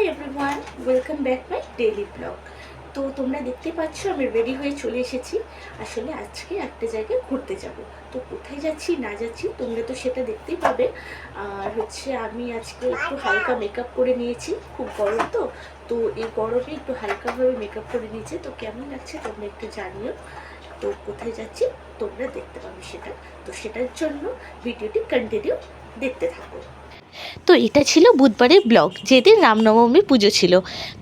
Hi everyone, welcome back my daily blog. তো তোমরা দেখতে পাচ্ছ আমি রেডি হয়ে চলে এসেছি। আসলে আজকে একটা জায়গায় ঘুরতে যাব। তো কোথায় যাচ্ছি না যাচ্ছি তোমরা তো সেটা দেখতেই পাবে। আর হচ্ছে আমি আজকে একটু হালকা মেকআপ করে নিয়েছি, খুব গরম তো তো এই গরমে একটু হালকাভাবে মেকআপ করে নিয়েছি। তো কেমন লাগছে তোমরা একটু জানিও। তো কোথায় যাচ্ছি তোমরা দেখতে পাবে সেটা। তো সেটার জন্য ভিডিওটি কন্টিনিউ দেখতে থাকো। তো এটা ছিল বুধবারের ব্লগ, যেদিন রামনবমী পুজো ছিল।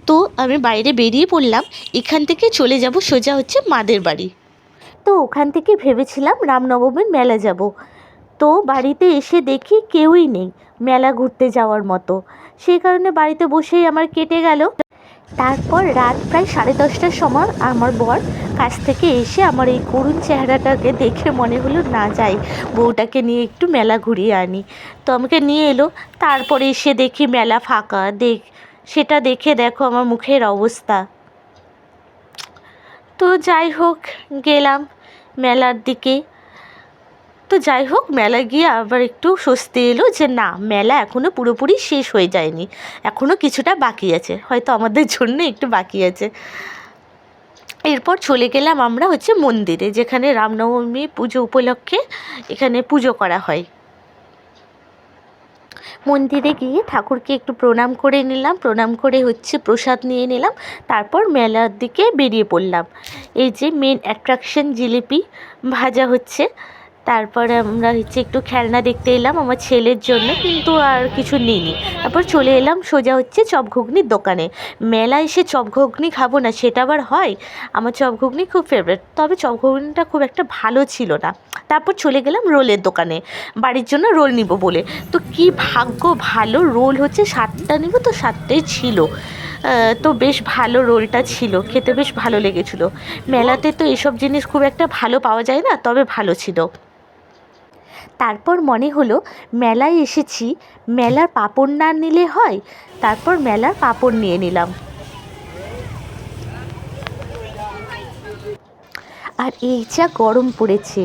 তো আমি বাইরে বেরিয়ে পড়লাম, এখান থেকে চলে যাব সোজা হচ্ছে মাদের বাড়ি। তো ওখান থেকে ভেবেছিলাম রামনবমীর মেলা যাব। তো বাড়িতে এসে দেখি কেউই নেই মেলা ঘুরতে যাওয়ার মতো। সেই কারণে বাড়িতে বসেই আমার কেটে গেল। তারপর রাত প্রায় 10:30টার সময় আমার বর কাছ থেকে এসে আমার এই করুণ চেহারাটাকে দেখে মনে হলো না যাই, বউটাকে নিয়ে একটু মেলা ঘুরিয়ে আনি। তো আমাকে নিয়ে এলো। তারপরে এসে দেখি মেলা ফাঁকা। সেটা দেখে দেখো আমার মুখের অবস্থা। তো যাই হোক, গেলাম মেলার দিকে। তো যাই হোক, মেলা গিয়ে আবার একটু স্বস্তি এলো যে না, মেলা এখনও পুরোপুরি শেষ হয়ে যায়নি, এখনও কিছুটা বাকি আছে, হয়তো আমাদের জন্য একটু বাকি আছে। এরপর চলে গেলাম আমরা হচ্ছে মন্দিরে, যেখানে রামনবমী পুজো উপলক্ষে এখানে পুজো করা হয়। মন্দিরে গিয়ে ঠাকুরকে একটু প্রণাম করে নিলাম, প্রণাম করে হচ্ছে প্রসাদ নিয়ে নিলাম। তারপর মেলার দিকে বেরিয়ে পড়লাম। এই যে মেন অ্যাট্রাকশন জিলিপি ভাজা হচ্ছে। তারপরে আমরা হচ্ছে একটু খেলনা দেখতে এলাম আমার ছেলের জন্য, কিন্তু আর কিছু নিইনি। তারপর চলে এলাম সোজা হচ্ছে চপ ঘুগনির দোকানে। মেলায় এসে চপ ঘুগনি খাবো না সেটা আবার হয়? আমার চপ ঘুগনি খুব ফেভারিট, তবে চপ ঘুগনিটা খুব একটা ভালো ছিল না। তারপর চলে গেলাম রোলের দোকানে, বাড়ির জন্য রোল নিব বলে। তো কি ভাগ্য ভালো, রোল হচ্ছে 7টা নিব, তো 7টাই ছিল। তো বেশ ভালো রোলটা ছিল, খেতে বেশ ভালো লেগেছিলো। মেলাতে তো এসব জিনিস খুব একটা ভালো পাওয়া যায় না, তবে ভালো ছিল। তারপর মনে হলো মেলায় এসেছি, মেলার পাঁপড় না নিলে হয়। তারপর মেলার পাঁপড় নিয়ে নিলাম। আর এই যা গরম পড়েছে,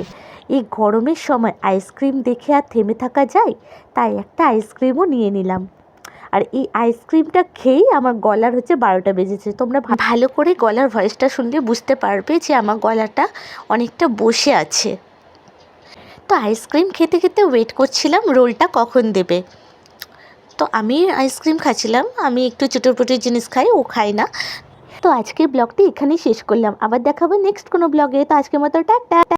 এই গরমের সময় আইসক্রিম দেখে আর থেমে থাকা যায়? তাই একটা আইসক্রিমও নিয়ে নিলাম। আর এই আইসক্রিমটা খেয়েই আমার গলার হচ্ছে 12টা বেজেছে। তোমরা ভালো করে গলার ভয়েসটা শুনলে বুঝতে পারবে যে আমার গলাটা অনেকটা বসে আছে। তো আইসক্রিম খেতে খেতে ওয়েট করছিলাম রোলটা কখন দেবে। তো আমি আইসক্রিম খাচ্ছিলাম, আমি একটু চটপটি জিনিস খাই, ও খায় না। তো আজকের ব্লগটি এখানেই শেষ করলাম, আবার দেখাবো নেক্সট কোনো ব্লগে। তো আজকের মতো টাটা।